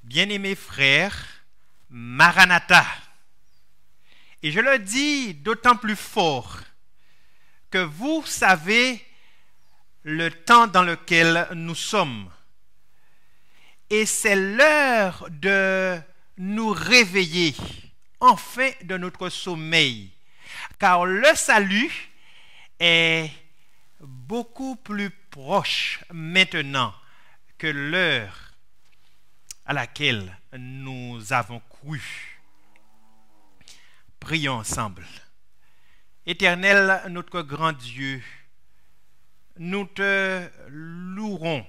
Bien-aimés frères, Maranatha. Et je le dis d'autant plus fort que vous savez le temps dans lequel nous sommes. Et c'est l'heure de nous réveiller, enfin de notre sommeil. Car le salut est beaucoup plus proche maintenant que l'heure à laquelle nous avons cru. Prions ensemble. Éternel, notre grand Dieu, nous te louerons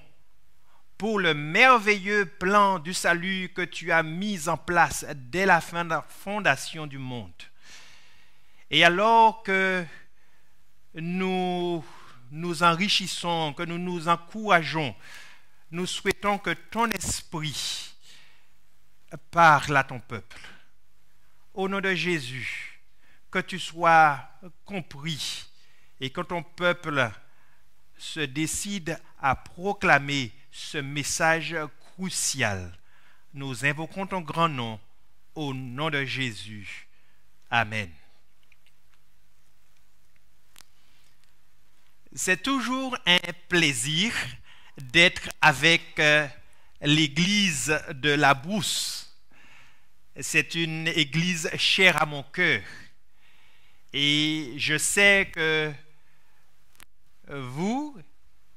pour le merveilleux plan du salut que tu as mis en place dès la fondation du monde. Et alors que nous nous enrichissons, que nous nous encourageons, nous souhaitons que ton esprit parle à ton peuple. Au nom de Jésus, que tu sois compris et que ton peuple se décide à proclamer ce message crucial. Nous invoquons ton grand nom au nom de Jésus. Amen. C'est toujours un plaisir d'être avec l'église de la Brousse. C'est une église chère à mon cœur. Et je sais que vous,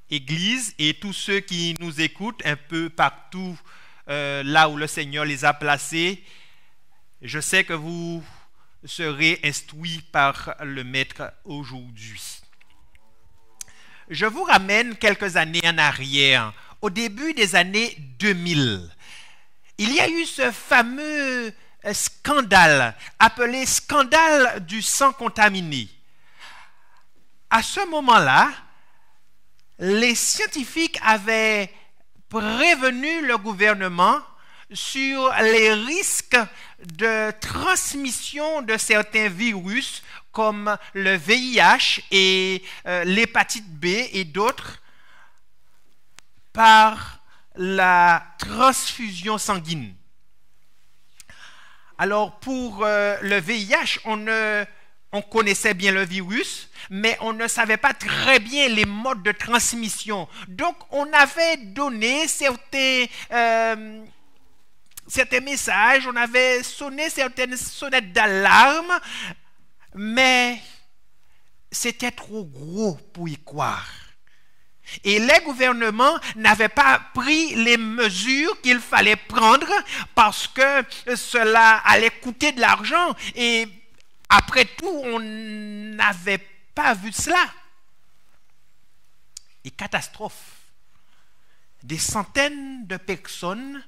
église, et tous ceux qui nous écoutent un peu partout là où le Seigneur les a placés, je sais que vous serez instruits par le Maître aujourd'hui. Je vous ramène quelques années en arrière, au début des années 2000. Il y a eu ce fameux scandale, appelé scandale du sang contaminé. À ce moment-là, les scientifiques avaient prévenu le gouvernement sur les risques de transmission de certains virus comme le VIH et l'hépatite B et d'autres par la transfusion sanguine. Alors pour le VIH, on connaissait bien le virus, mais on ne savait pas très bien les modes de transmission. Donc on avait donné certains messages, on avait sonné certaines sonnettes d'alarme, mais c'était trop gros pour y croire. Et les gouvernements n'avaient pas pris les mesures qu'il fallait prendre parce que cela allait coûter de l'argent. Et après tout, on n'avait pas vu cela. Et catastrophe. Des centaines de personnes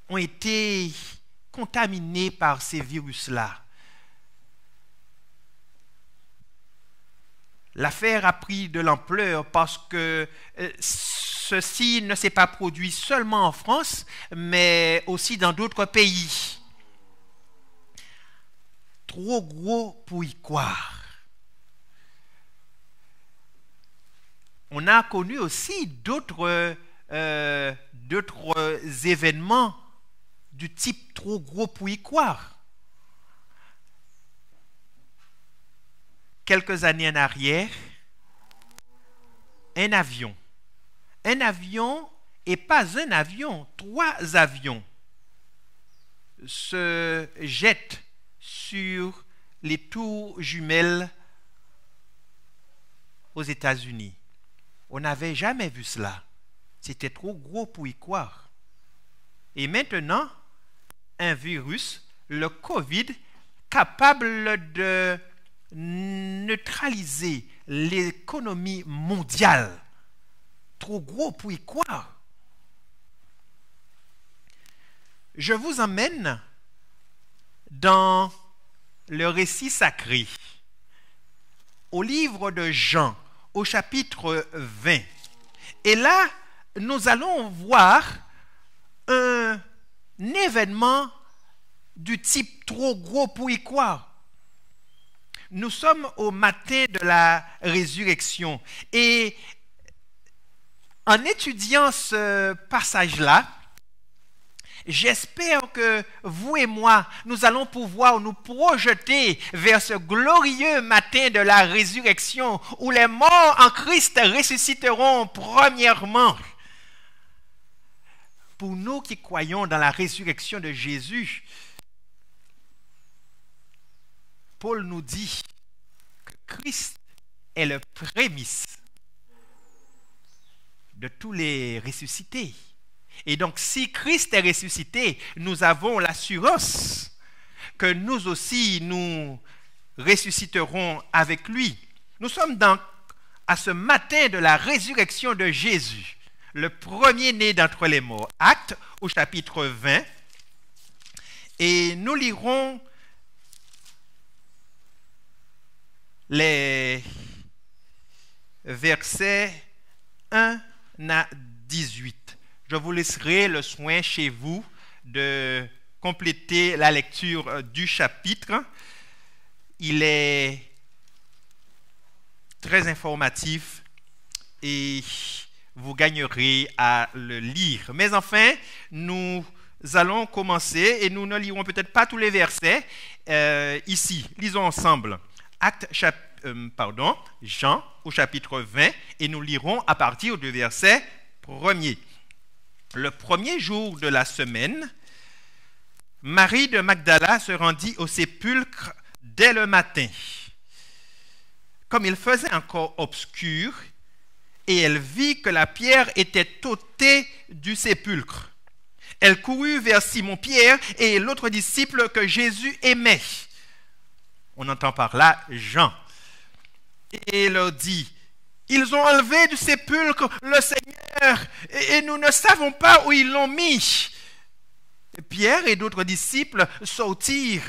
ont été contaminées par ces virus-là. L'affaire a pris de l'ampleur parce que ceci ne s'est pas produit seulement en France, mais aussi dans d'autres pays. Trop gros pour y croire. On a connu aussi d'autres événements du type trop gros pour y croire. Quelques années en arrière, un avion et pas un avion, 3 avions se jettent sur les tours jumelles aux États-Unis. On n'avait jamais vu cela. C'était trop gros pour y croire. Et maintenant, un virus, le Covid, capable de neutraliser l'économie mondiale. Trop gros pour y croire. Je vous emmène dans le récit sacré, au livre de Jean, au chapitre 20. Et là, nous allons voir un événement du type trop gros pour y croire. Nous sommes au matin de la résurrection et en étudiant ce passage-là, J'espère que vous et moi, nous allons pouvoir nous projeter vers ce glorieux matin de la résurrection où les morts en Christ ressusciteront premièrement. Pour nous qui croyons dans la résurrection de Jésus, Paul nous dit que Christ est le prémisse de tous les ressuscités. Et donc, si Christ est ressuscité, nous avons l'assurance que nous aussi, nous ressusciterons avec lui. Nous sommes donc à ce matin de la résurrection de Jésus, le premier-né d'entre les morts. Actes au chapitre 20. Et nous lirons les versets 1 à 18. Je vous laisserai le soin chez vous de compléter la lecture du chapitre. Il est très informatif et vous gagnerez à le lire. Mais enfin, nous allons commencer et nous ne lirons peut-être pas tous les versets ici. Lisons ensemble. Jean au chapitre 20 et nous lirons à partir du verset 1er. Le premier jour de la semaine, Marie de Magdala se rendit au sépulcre dès le matin. Comme il faisait encore obscur, et elle vit que la pierre était ôtée du sépulcre. Elle courut vers Simon-Pierre et l'autre disciple que Jésus aimait. On entend par là Jean. Et leur dit, « Ils ont enlevé du sépulcre le Seigneur et nous ne savons pas où ils l'ont mis. » Pierre et d'autres disciples sortirent.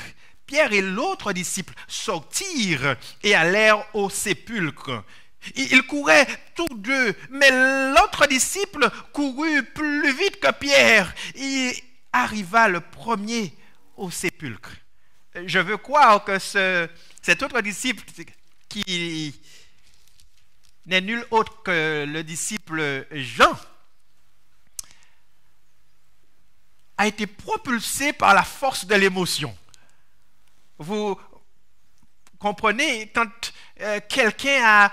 Pierre et l'autre disciple sortirent et allèrent au sépulcre. Ils couraient tous deux, mais l'autre disciple courut plus vite que Pierre. Il arriva le premier au sépulcre. Je veux croire que cet autre disciple qui n'est nul autre que le disciple Jean a été propulsé par la force de l'émotion. Vous comprenez, quand quelqu'un a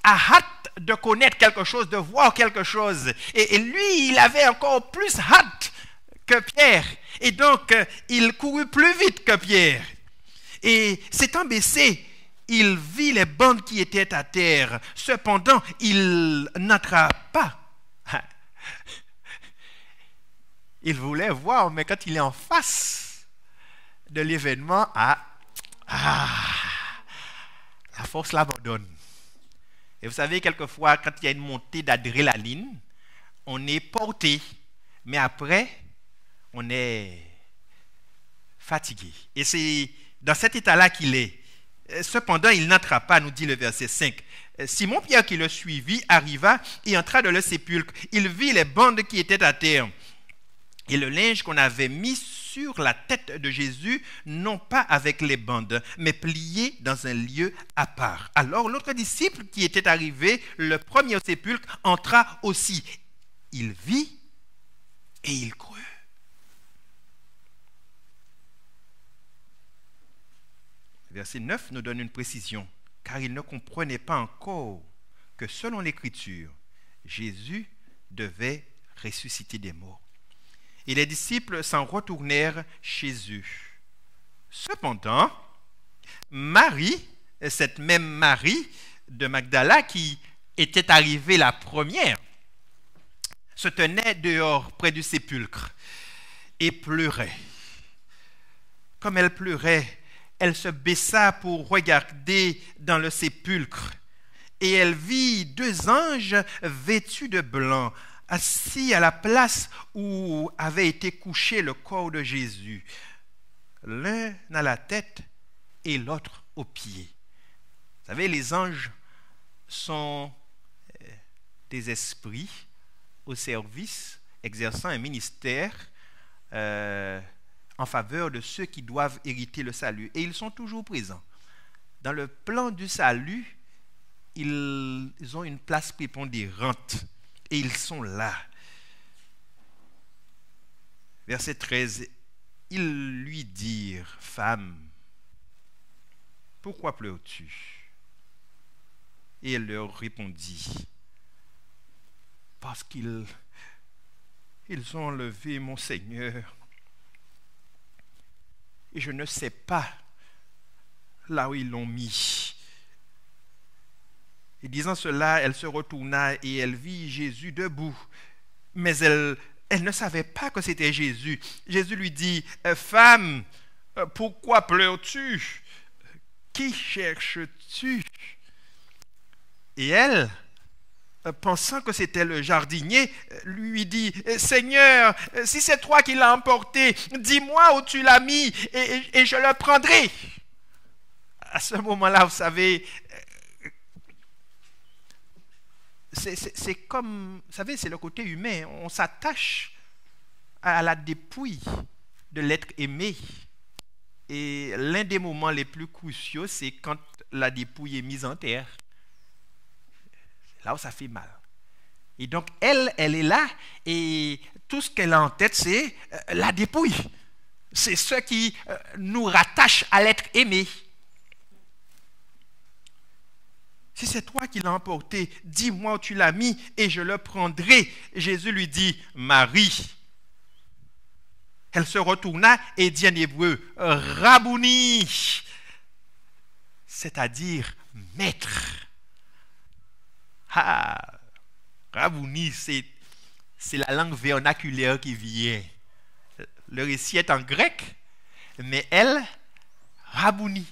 hâte de connaître quelque chose, de voir quelque chose, et lui, il avait encore plus hâte que Pierre, et donc il courut plus vite que Pierre. Et s'étant baissé, il vit les bandes qui étaient à terre. Cependant, il n'entra pas. Il voulait voir, mais quand il est en face de l'événement, la force l'abandonne. Et vous savez, quelquefois, quand il y a une montée d'adrénaline, on est porté, mais après, on est fatigué. Et c'est dans cet état-là qu'il est. Cependant, il n'entra pas, nous dit le verset 5. Simon-Pierre qui le suivit arriva et entra dans le sépulcre. Il vit les bandes qui étaient à terre et le linge qu'on avait mis sur la tête de Jésus, non pas avec les bandes, mais plié dans un lieu à part. Alors l'autre disciple qui était arrivé, le premier au sépulcre, entra aussi. Il vit et il crut. Verset 9 nous donne une précision, car il ne comprenait pas encore que selon l'Écriture, Jésus devait ressusciter des morts. Et les disciples s'en retournèrent chez eux. Cependant, Marie, cette même Marie de Magdala qui était arrivée la première, se tenait dehors près du sépulcre et pleurait. Comme elle pleurait, elle se baissa pour regarder dans le sépulcre et elle vit deux anges vêtus de blanc, assis à la place où avait été couché le corps de Jésus, l'un à la tête et l'autre aux pieds. Vous savez, les anges sont des esprits au service, exerçant un ministère en faveur de ceux qui doivent hériter le salut. Et ils sont toujours présents. Dans le plan du salut, ils ont une place prépondérante. Et ils sont là. Verset 13, ils lui dirent, femme, pourquoi pleures-tu? Et elle leur répondit, parce qu'ils ont enlevé mon Seigneur, et je ne sais pas là où ils l'ont mis. Et disant cela, elle se retourna et elle vit Jésus debout. Mais elle ne savait pas que c'était Jésus. Jésus lui dit, femme, pourquoi pleures-tu? Qui cherches-tu? Et elle, pensant que c'était le jardinier, lui dit, Seigneur, si c'est toi qui l'as emporté, dis-moi où tu l'as mis et je le prendrai. À ce moment-là, vous savez, c'est comme, vous savez, c'est le côté humain. On s'attache à la dépouille de l'être aimé. Et l'un des moments les plus cruciaux, c'est quand la dépouille est mise en terre. Là où ça fait mal. Et donc, elle est là, et tout ce qu'elle a en tête, c'est la dépouille. C'est ce qui nous rattache à l'être aimé. Si c'est toi qui l'as emporté, dis-moi où tu l'as mis et je le prendrai. Jésus lui dit, Marie. Elle se retourna et dit en hébreu, Rabouni, c'est-à-dire maître. Ah, Rabouni, c'est la langue vernaculaire qui vient. Le récit est en grec, mais elle, Rabouni.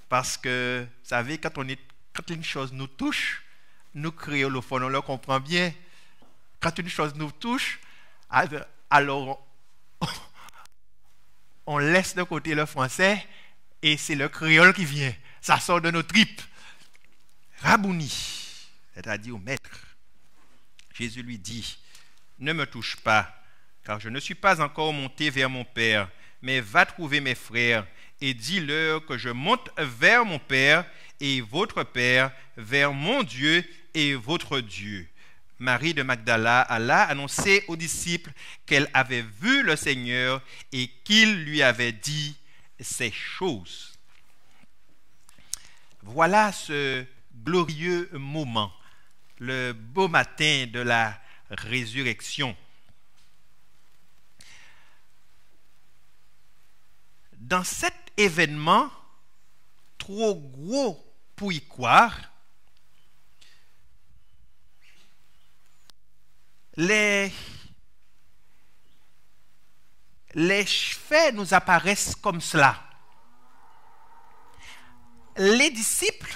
Parce que, vous savez, quand une chose nous touche, nous créolophones, on le comprend bien. Quand une chose nous touche, alors on laisse de côté le français et c'est le créole qui vient. Ça sort de nos tripes. Rabouni, c'est-à-dire maître. Jésus lui dit, ne me touche pas, car je ne suis pas encore monté vers mon Père, mais va trouver mes frères et dis-leur que je monte vers mon Père et votre Père, vers mon Dieu et votre Dieu. Marie de Magdala alla annoncer aux disciples qu'elle avait vu le Seigneur et qu'il lui avait dit ces choses. Voilà ce glorieux moment, le beau matin de la résurrection. Dans cet événement trop gros pour y croire, les faits nous apparaissent comme cela. Les disciples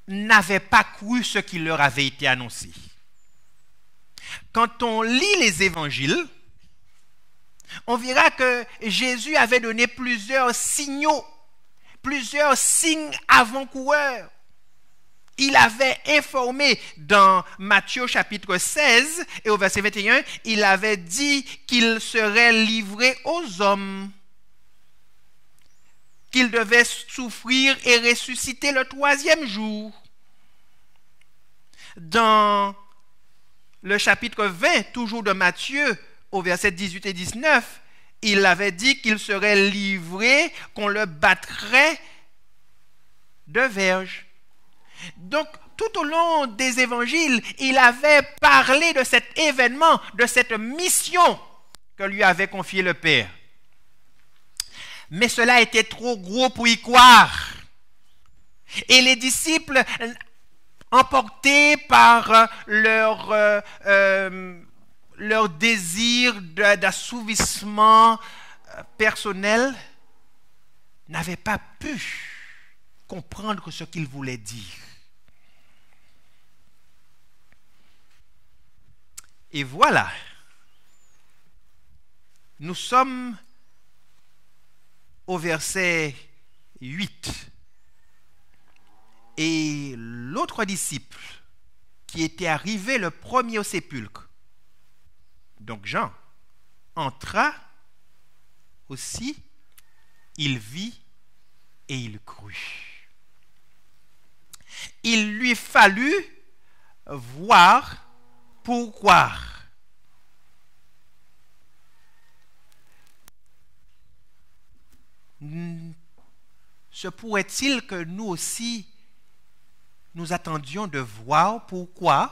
n'avaient pas cru ce qui leur avait été annoncé. Quand on lit les évangiles, on verra que Jésus avait donné plusieurs signaux, plusieurs signes avant-coureurs. Il avait informé dans Matthieu chapitre 16 et au verset 21, il avait dit qu'il serait livré aux hommes, qu'il devait souffrir et ressusciter le 3e jour. Dans le chapitre 20, toujours de Matthieu, au verset 18 et 19, il avait dit qu'il serait livré, qu'on le battrait de verge. Donc, tout au long des évangiles, il avait parlé de cet événement, de cette mission que lui avait confié le Père. Mais cela était trop gros pour y croire. Et les disciples, emportés par leur désir d'assouvissement personnel, n'avaient pas pu comprendre ce qu'il voulait dire. Et voilà, nous sommes au verset 8. Et l'autre disciple qui était arrivé le premier au sépulcre, donc Jean, entra aussi, il vit et il crut. Il lui fallut voir pour croire. se pourrait-il que nous aussi, nous attendions de voir pourquoi?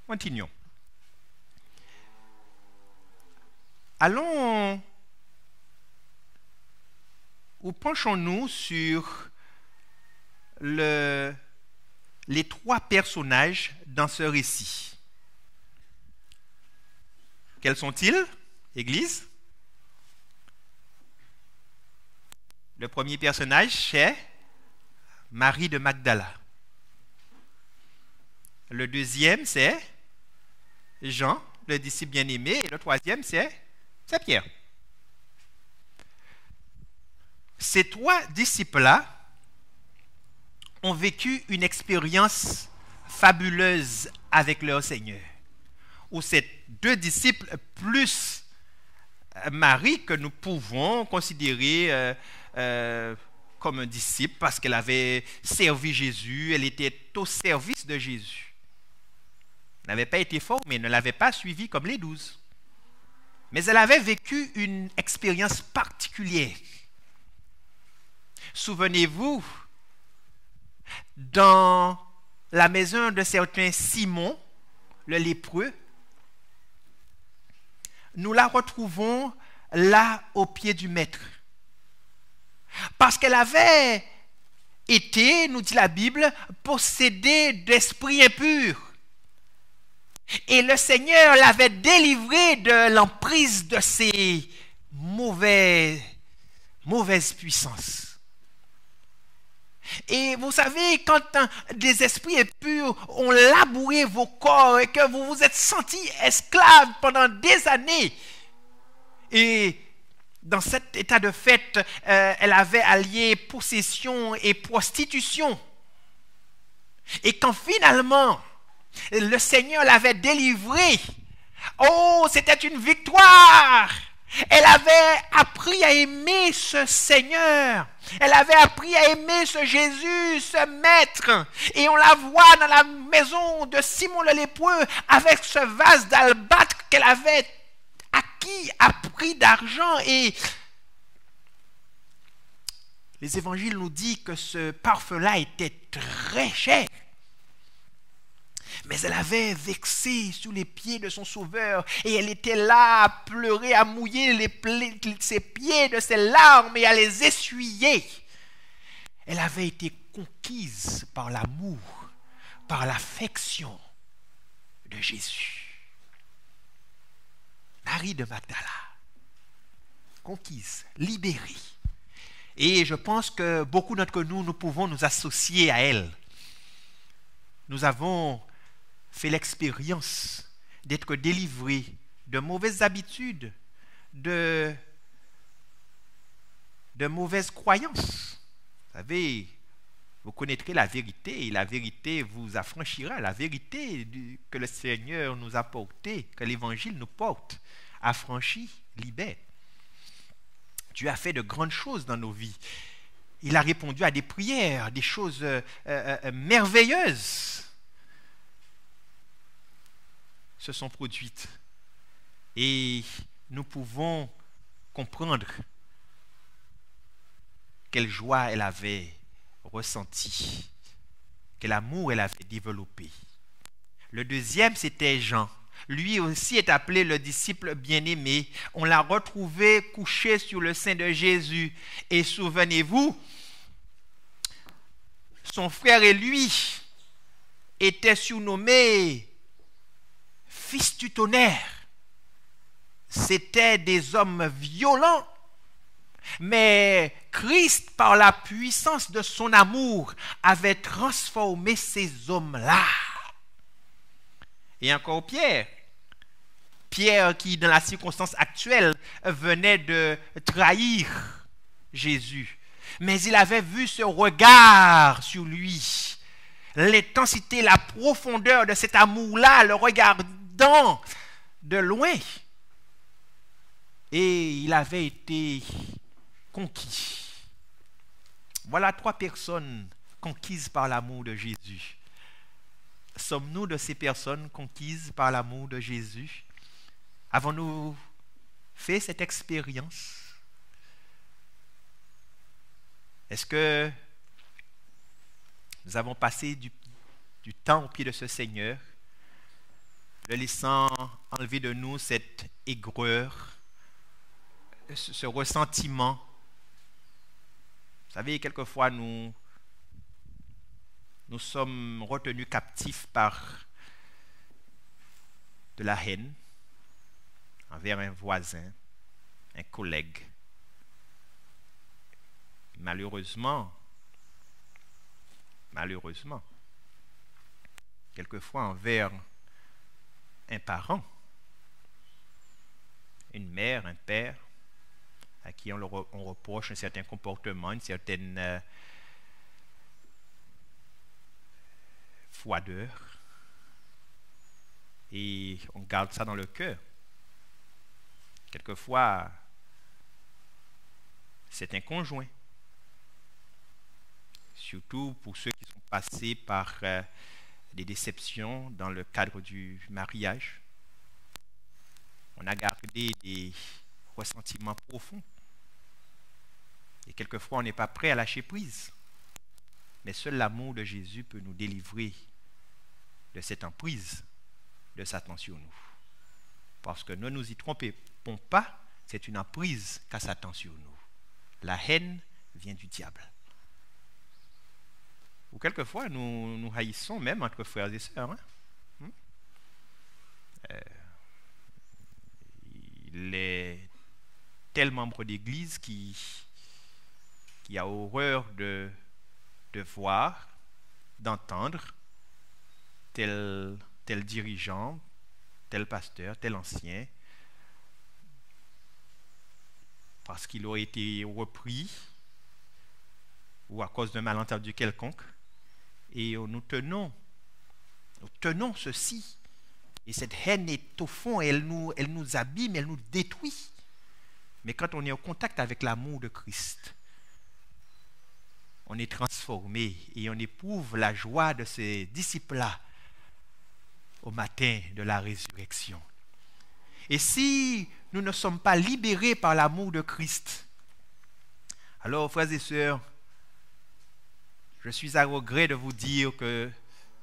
Continuons. Allons ou penchons-nous sur les trois personnages dans ce récit. Quels sont-ils, Église? Le premier personnage, c'est Marie de Magdala. Le deuxième, c'est Jean, le disciple bien-aimé. Et le troisième, c'est Pierre. Ces trois disciples-là ont vécu une expérience fabuleuse avec leur Seigneur. Ou ces deux disciples plus Marie, que nous pouvons considérer comme un disciple parce qu'elle avait servi Jésus, elle était au service de Jésus. Elle n'avait pas été formée, ne l'avait pas suivi comme les 12. Mais elle avait vécu une expérience particulière. Souvenez-vous, dans la maison de certain Simon, le lépreux, nous la retrouvons là au pied du Maître. Parce qu'elle avait été, nous dit la Bible, possédée d'esprits impurs. Et le Seigneur l'avait délivrée de l'emprise de ces mauvaises puissances. Et vous savez, quand des esprits impurs ont labouré vos corps et que vous vous êtes sentis esclaves pendant des années, et dans cet état de fait, elle avait allié possession et prostitution. Et quand finalement, le Seigneur l'avait délivrée, oh, c'était une victoire! Elle avait appris à aimer ce Seigneur. Elle avait appris à aimer ce Jésus, ce Maître. Et on la voit dans la maison de Simon le lépreux avec ce vase d'albâtre qu'elle avait acquis à prix d'argent. Et les évangiles nous disent que ce parfum-là était très cher. Mais elle avait vexé sous les pieds de son Sauveur et elle était là à pleurer, à mouiller ses pieds de ses larmes et à les essuyer. Elle avait été conquise par l'amour, par l'affection de Jésus. Marie de Magdala, conquise, libérée. Et je pense que beaucoup d'entre nous, nous pouvons nous associer à elle. Nous avons fait l'expérience d'être délivrés de mauvaises habitudes, de mauvaises croyances. Vous savez, vous connaîtrez la vérité et la vérité vous affranchira. La vérité que le Seigneur nous a portée, que l'Évangile nous porte, affranchit, libère. Dieu a fait de grandes choses dans nos vies. Il a répondu à des prières, des choses merveilleuses se sont produites. Et nous pouvons comprendre quelle joie elle avait ressentie, quel amour elle avait développé. Le deuxième, c'était Jean. Lui aussi est appelé le disciple bien-aimé. On l'a retrouvé couché sur le sein de Jésus. Et souvenez-vous, son frère et lui étaient surnommés fils du tonnerre. C'étaient des hommes violents. Mais Christ, par la puissance de son amour, avait transformé ces hommes-là. Et encore Pierre. Pierre qui, dans la circonstance actuelle, venait de trahir Jésus. Mais il avait vu ce regard sur lui. L'intensité, la profondeur de cet amour-là, le regardant de loin. Et il avait été conquis. Voilà trois personnes conquises par l'amour de Jésus. sommes-nous de ces personnes conquises par l'amour de Jésus? Avons-nous fait cette expérience? Est-ce que nous avons passé du temps au pied de ce Seigneur, le laissant enlever de nous cette aigreur, ce ressentiment? Vous savez, quelquefois nous sommes retenus captifs par de la haine envers un voisin, un collègue. Malheureusement, quelquefois envers un parent, une mère, un père, à qui on reproche un certain comportement, une certaine froideur, et on garde ça dans le cœur. Quelquefois, c'est un conjoint, surtout pour ceux qui sont passés par des déceptions dans le cadre du mariage. On a gardé des ressentiments profonds. Et quelquefois, on n'est pas prêt à lâcher prise. Mais seul l'amour de Jésus peut nous délivrer de cette emprise de Satan sur nous. Parce que ne nous y trompons pas, c'est une emprise qu'a Satan sur nous. La haine vient du diable. Ou quelquefois, nous haïssons même entre frères et sœurs. Il est tel membre d'église qui a horreur de voir, d'entendre tel dirigeant, tel pasteur, tel ancien, parce qu'il aurait été repris ou à cause d'un malentendu quelconque. Et nous tenons ceci. Et cette haine est au fond, elle nous abîme, elle nous détruit. Mais quand on est en contact avec l'amour de Christ, on est transformé et on éprouve la joie de ces disciples-là au matin de la résurrection. Et si nous ne sommes pas libérés par l'amour de Christ, alors, frères et sœurs, je suis à regret de vous dire que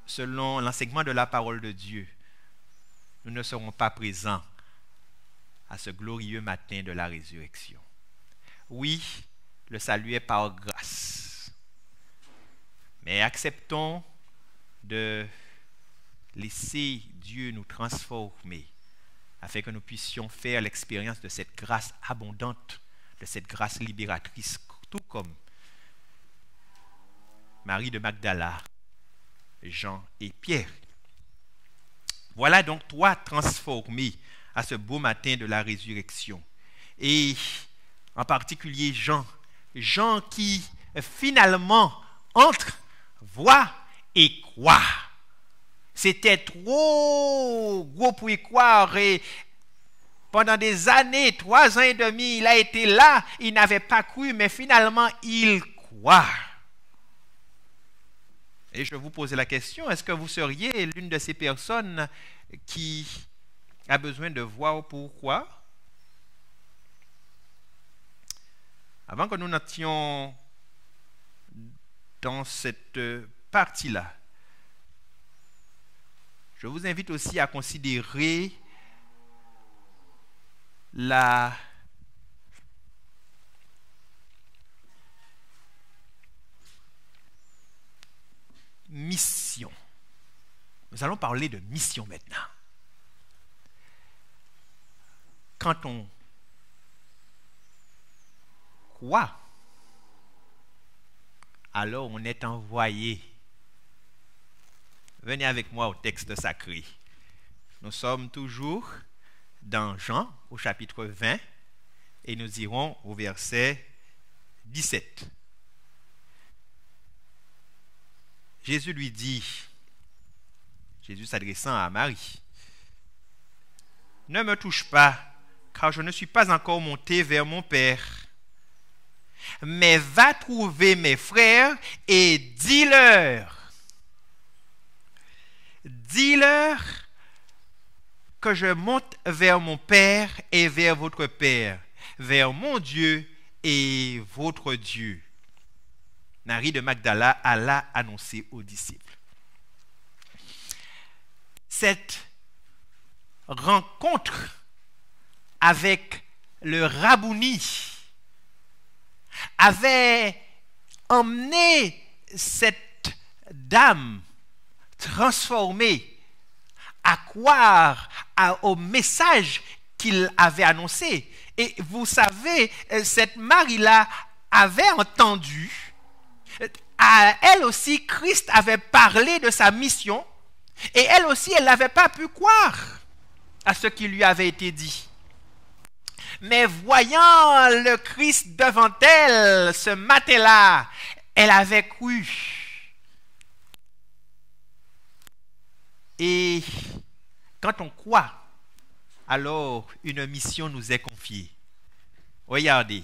selon l'enseignement de la parole de Dieu, nous ne serons pas présents à ce glorieux matin de la résurrection. Oui, le salut est par grâce. Mais acceptons de laisser Dieu nous transformer afin que nous puissions faire l'expérience de cette grâce abondante, de cette grâce libératrice, tout comme Marie de Magdala, Jean et Pierre. Voilà donc toi transformé à ce beau matin de la résurrection. Et en particulier Jean qui finalement entre, voit et croit. C'était trop gros pour y croire et pendant des années, 3 ans et demi, il a été là, il n'avait pas cru, mais finalement il croit. Et je vous pose la question, est-ce que vous seriez l'une de ces personnes qui a besoin de voir pourquoi? Avant que nous n'entions dans cette partie-là, je vous invite aussi à considérer la mission. Nous allons parler de mission maintenant. Quand on croit, alors on est envoyé. Venez avec moi au texte sacré. Nous sommes toujours dans Jean, au chapitre 20, et nous irons au verset 17. Jésus lui dit, Jésus s'adressant à Marie, « Ne me touche pas, car je ne suis pas encore monté vers mon Père. Mais va trouver mes frères et dis-leur. que je monte vers mon Père et vers votre Père, vers mon Dieu et votre Dieu. Marie de Magdala alla annoncer aux disciples. Cette rencontre avec le Rabouni avait emmené cette dame transformée à croire au message qu'il avait annoncé. Et vous savez, cette Marie-là avait entendu, à elle aussi, Christ avait parlé de sa mission, et elle aussi, elle n'avait pas pu croire à ce qui lui avait été dit. Mais voyant le Christ devant elle ce matin-là, elle avait cru. Et quand on croit, alors une mission nous est confiée. Regardez,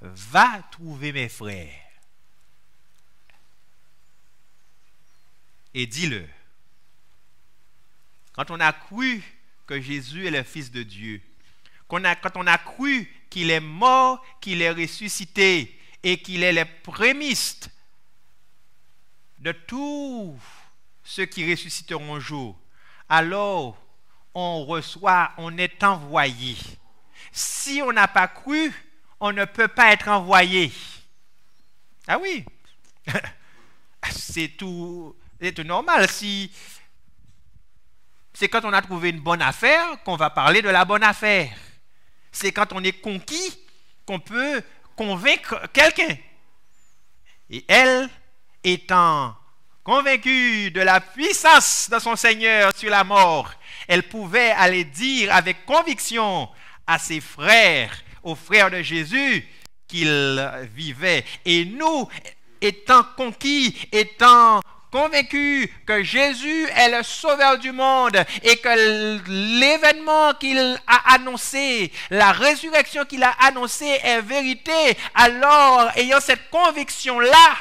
va trouver mes frères et dis-le. Quand on a cru que Jésus est le Fils de Dieu, quand on a cru qu'il est mort, qu'il est ressuscité et qu'il est le prémisse de tous ceux qui ressusciteront un jour, alors on est envoyé. Si on n'a pas cru, on ne peut pas être envoyé. Ah oui, c'est tout normal. C'est quand on a trouvé une bonne affaire qu'on va parler de la bonne affaire. C'est quand on est conquis qu'on peut convaincre quelqu'un. Et elle, étant convaincue de la puissance de son Seigneur sur la mort, elle pouvait aller dire avec conviction à ses frères, aux frères de Jésus, qu'il vivait. Et nous, étant conquis, étant convaincus que Jésus est le sauveur du monde et que l'événement qu'il a annoncé, la résurrection qu'il a annoncée est vérité, alors, ayant cette conviction-là,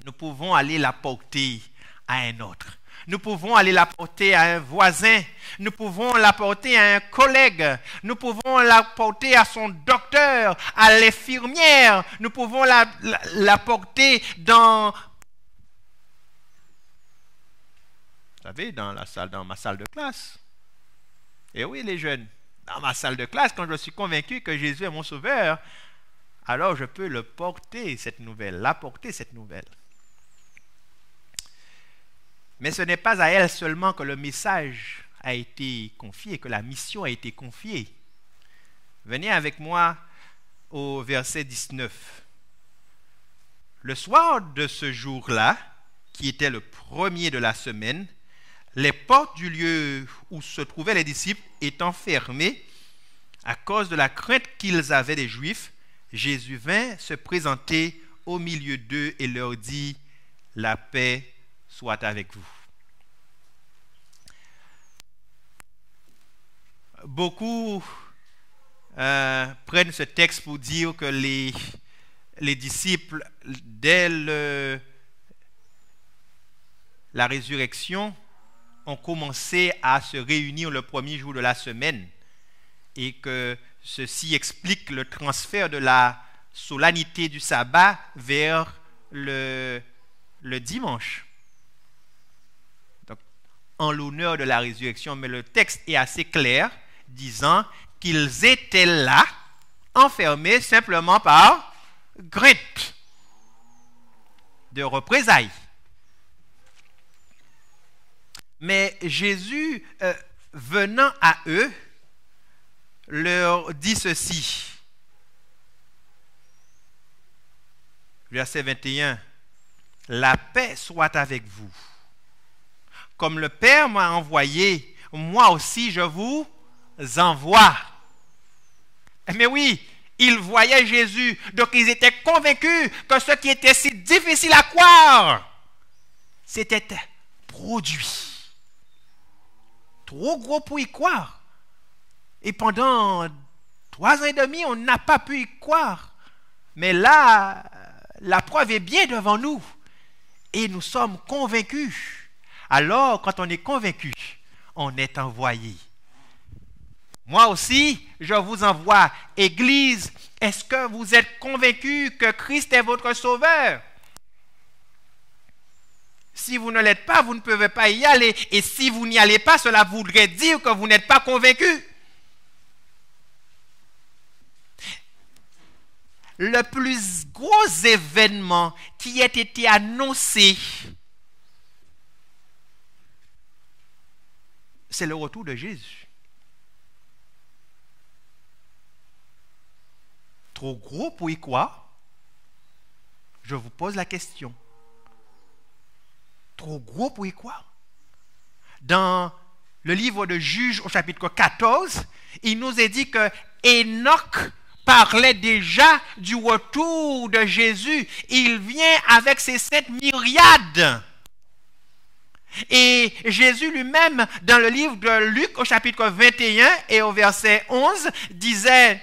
nous pouvons aller la porter à un autre. Nous pouvons aller la porter à un voisin. Nous pouvons la porter à un collègue. Nous pouvons la porter à son docteur, à l'infirmière. Nous pouvons la porter dans... Vous savez, dans ma salle de classe. Et oui, les jeunes, dans ma salle de classe, quand je suis convaincu que Jésus est mon sauveur, alors je peux la porter cette nouvelle. Mais ce n'est pas à elle seulement que le message a été confié, que la mission a été confiée. Venez avec moi au verset 19. Le soir de ce jour-là, qui était le premier de la semaine, les portes du lieu où se trouvaient les disciples étant fermées à cause de la crainte qu'ils avaient des Juifs, Jésus vint se présenter au milieu d'eux et leur dit « La paix soit avec vous. » Beaucoup prennent ce texte pour dire que les disciples, dès la résurrection, ont commencé à se réunir le premier jour de la semaine et que ceci explique le transfert de la solennité du sabbat vers le dimanche. Donc, en l'honneur de la résurrection, mais le texte est assez clair, disant qu'ils étaient là, enfermés simplement par crainte de représailles. Mais Jésus, venant à eux, leur dit ceci. Verset 21. La paix soit avec vous. Comme le Père m'a envoyé, moi aussi je vous envoie. Mais oui, ils voyaient Jésus, donc ils étaient convaincus que ce qui était si difficile à croire, c'était produit. Trop gros pour y croire. Et pendant 3 ans et demi, on n'a pas pu y croire. Mais là, la preuve est bien devant nous. Et nous sommes convaincus. Alors, quand on est convaincu, on est envoyé. Moi aussi, je vous envoie. Église, est-ce que vous êtes convaincus que Christ est votre sauveur? Si vous ne l'êtes pas, vous ne pouvez pas y aller. Et si vous n'y allez pas, cela voudrait dire que vous n'êtes pas convaincus. Le plus gros événement qui a été annoncé, c'est le retour de Jésus. Trop gros pour y croire? Je vous pose la question. Trop gros pour y croire? Dans le livre de Juges au chapitre 14, il nous est dit que Enoch parlait déjà du retour de Jésus. Il vient avec ses saintes myriades. Et Jésus lui-même, dans le livre de Luc au chapitre 21 et au verset 11, disait: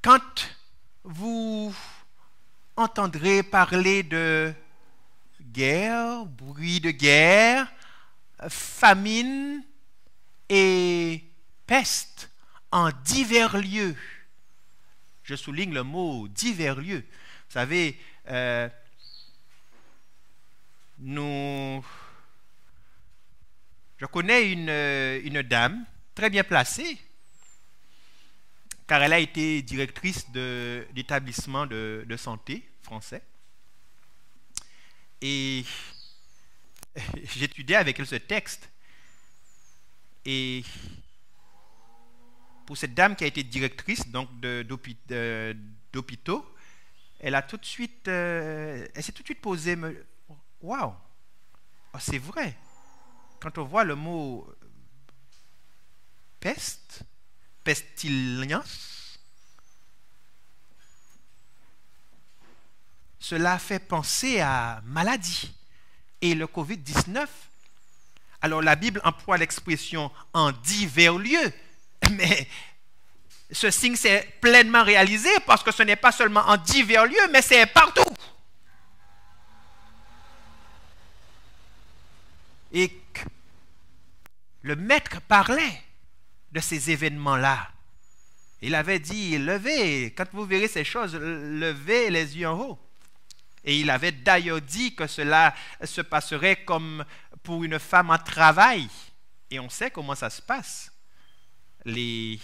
quand vous entendrez parler de guerre, bruit de guerre, famine et peste en divers lieux. Je souligne le mot divers lieux. Vous savez, je connais une dame très bien placée, car elle a été directrice d'établissement de santé français. Et j'étudiais avec elle ce texte. Et pour cette dame qui a été directrice donc d'hôpitaux, elle s'est tout de suite posée, waouh, oh, c'est vrai. Quand on voit le mot peste, pestilence, cela fait penser à maladie. Et le Covid-19, alors la Bible emploie l'expression en divers lieux, mais ce signe s'est pleinement réalisé parce que ce n'est pas seulement en divers lieux, mais c'est partout. Et le maître parlait de ces événements-là. Il avait dit, levez, quand vous verrez ces choses, levez les yeux en haut. Et il avait d'ailleurs dit que cela se passerait comme pour une femme en travail. Et on sait comment ça se passe. Les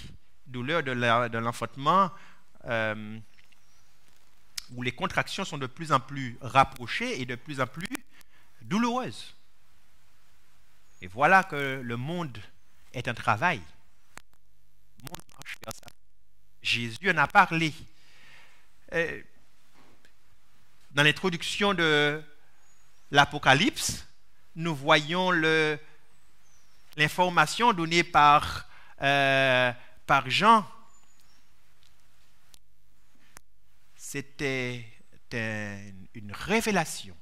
douleurs de l'enfantement, où les contractions sont de plus en plus rapprochées et de plus en plus douloureuses. Et voilà que le monde est un travail. Le monde marche vers ça. Jésus en a parlé. Dans l'introduction de l'Apocalypse, nous voyons l'information donnée par Jean. C'était une révélation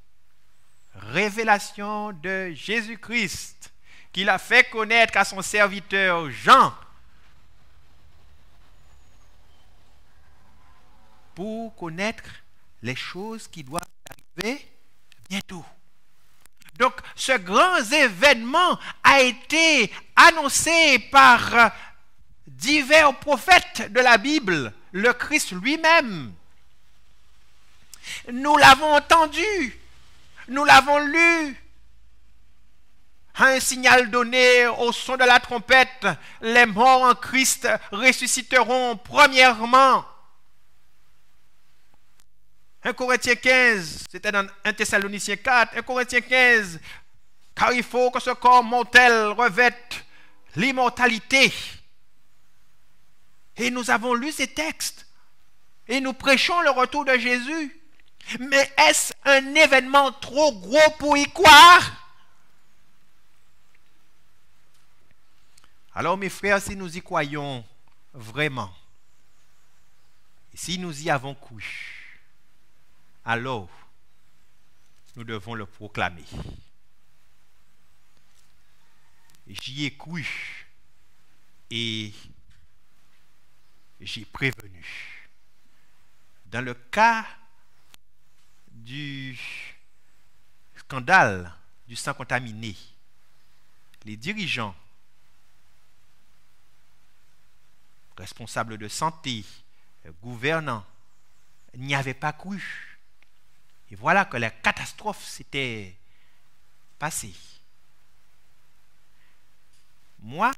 de Jésus-Christ qu'il a fait connaître à son serviteur Jean pour connaître les choses qui doivent arriver bientôt. Donc, ce grand événement a été annoncé par divers prophètes de la Bible, le Christ lui-même. Nous l'avons entendu, nous l'avons lu. Un signal donné au son de la trompette, les morts en Christ ressusciteront premièrement. 1 Corinthiens 15, c'était dans 1 Thessaloniciens 4, 1 Corinthiens 15, car il faut que ce corps mortel revête l'immortalité. Et nous avons lu ces textes et nous prêchons le retour de Jésus. Mais est-ce un événement trop gros pour y croire? Alors mes frères, si nous y croyons vraiment, et si nous y avons cru, alors nous devons le proclamer. J'y ai cru et j'ai prévenu. Dans le cas du scandale du sang contaminé les dirigeants, responsables de santé, gouvernants, n'y avaient pas cru. Et voilà que la catastrophe s'était passée. Moi,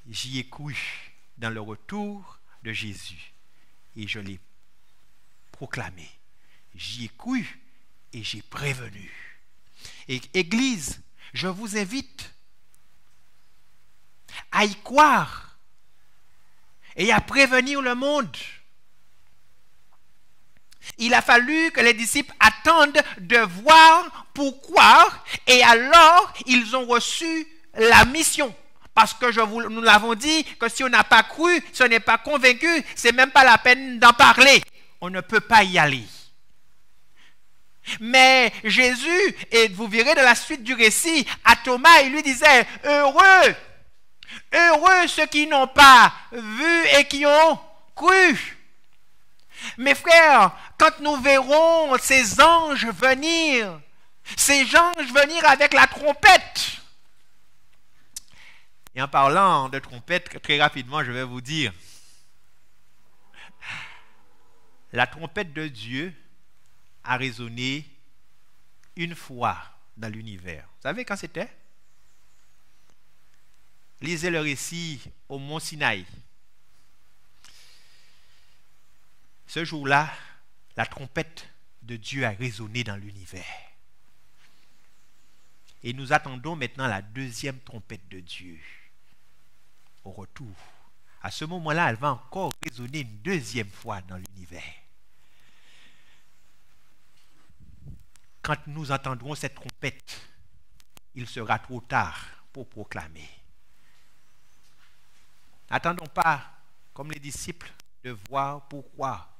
j'y ai cru dans le retour de Jésus et je l'ai proclamé. J'y ai cru et j'ai prévenu. Et Église, je vous invite à y croire et à prévenir le monde. Il a fallu que les disciples attendent de voir pour croire et alors ils ont reçu la mission. Parce que nous l'avons dit que si on n'a pas cru, si on n'est pas convaincu, c'est même pas la peine d'en parler. On ne peut pas y aller. Mais Jésus, et vous verrez dans la suite du récit, à Thomas, il lui disait, heureux ceux qui n'ont pas vu et qui ont cru. Mes frères, quand nous verrons ces anges venir avec la trompette. Et en parlant de trompette, très rapidement, je vais vous dire, la trompette de Dieu a résonné une fois dans l'univers. Vous savez quand c'était? Lisez le récit au mont Sinaï. Ce jour-là, la trompette de Dieu a résonné dans l'univers. Et nous attendons maintenant la deuxième trompette de Dieu au retour. À ce moment-là, elle va encore résonner une deuxième fois dans l'univers. Quand nous entendrons cette trompette, il sera trop tard pour proclamer. N'attendons pas, comme les disciples, de voir pourquoi.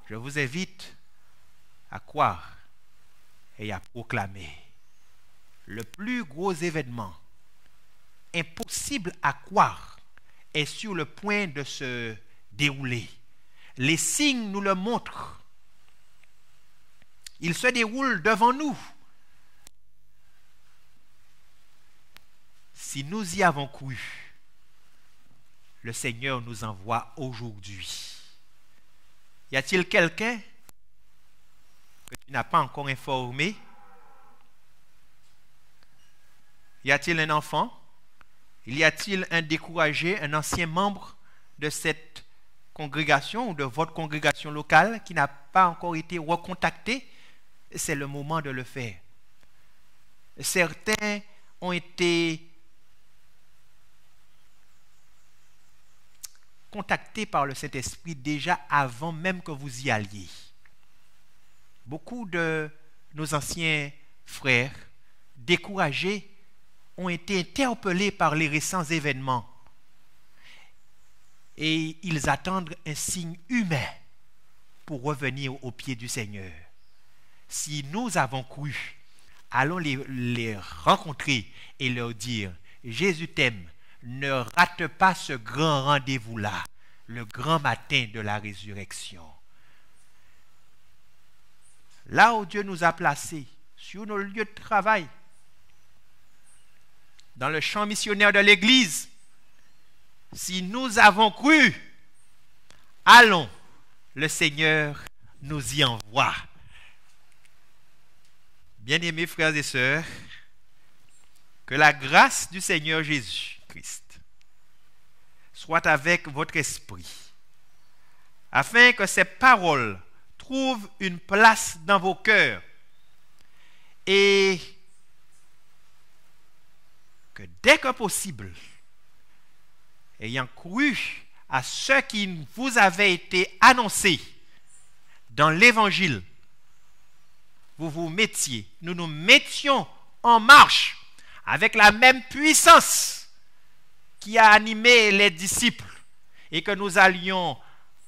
Je vous invite à croire et à proclamer. Le plus gros événement impossible à croire est sur le point de se dérouler. Les signes nous le montrent. Il se déroule devant nous. Si nous y avons cru, le Seigneur nous envoie aujourd'hui. Y a-t-il quelqu'un que tu n'as pas encore informé? Y a-t-il un enfant? Y a-t-il un découragé, un ancien membre de cette congrégation ou de votre congrégation locale qui n'a pas encore été recontacté? C'est le moment de le faire. Certains ont été contactés par le Saint-Esprit déjà avant même que vous y alliez. Beaucoup de nos anciens frères découragés ont été interpellés par les récents événements et ils attendent un signe humain pour revenir au pied du Seigneur. Si nous avons cru, allons les rencontrer et leur dire « Jésus t'aime, ne rate pas ce grand rendez-vous-là, le grand matin de la résurrection. » Là où Dieu nous a placés, sur nos lieux de travail, dans le champ missionnaire de l'Église, si nous avons cru, allons, le Seigneur nous y envoie. Bien-aimés frères et sœurs, que la grâce du Seigneur Jésus-Christ soit avec votre esprit, afin que ces paroles trouvent une place dans vos cœurs et que dès que possible, ayant cru à ce qui vous avait été annoncé dans l'Évangile, nous nous mettions en marche avec la même puissance qui a animé les disciples et que nous allions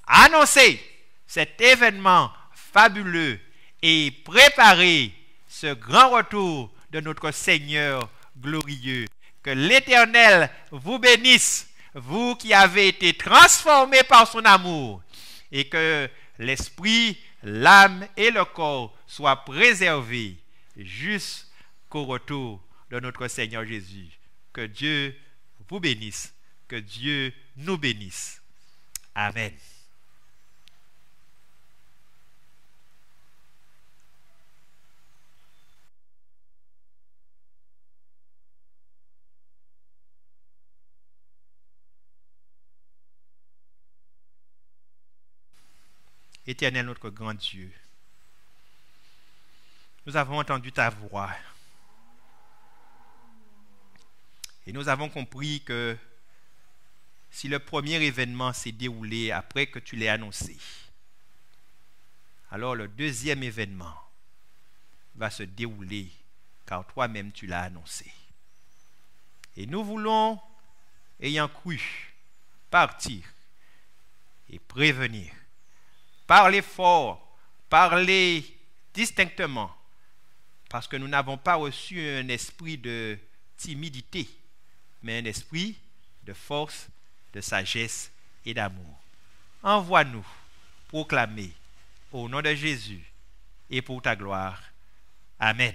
annoncer cet événement fabuleux et préparer ce grand retour de notre Seigneur glorieux. Que l'Éternel vous bénisse, vous qui avez été transformés par son amour, et que l'Esprit l'âme et le corps soient préservés jusqu'au retour de notre Seigneur Jésus. Que Dieu vous bénisse, que Dieu nous bénisse. Amen. Éternel notre grand Dieu, nous avons entendu ta voix et nous avons compris que si le premier événement s'est déroulé après que tu l'aies annoncé, alors le deuxième événement va se dérouler car toi-même tu l'as annoncé. Et nous voulons, ayant cru, partir et prévenir. Parlez fort, parlez distinctement, parce que nous n'avons pas reçu un esprit de timidité, mais un esprit de force, de sagesse et d'amour. Envoie-nous proclamer au nom de Jésus et pour ta gloire. Amen.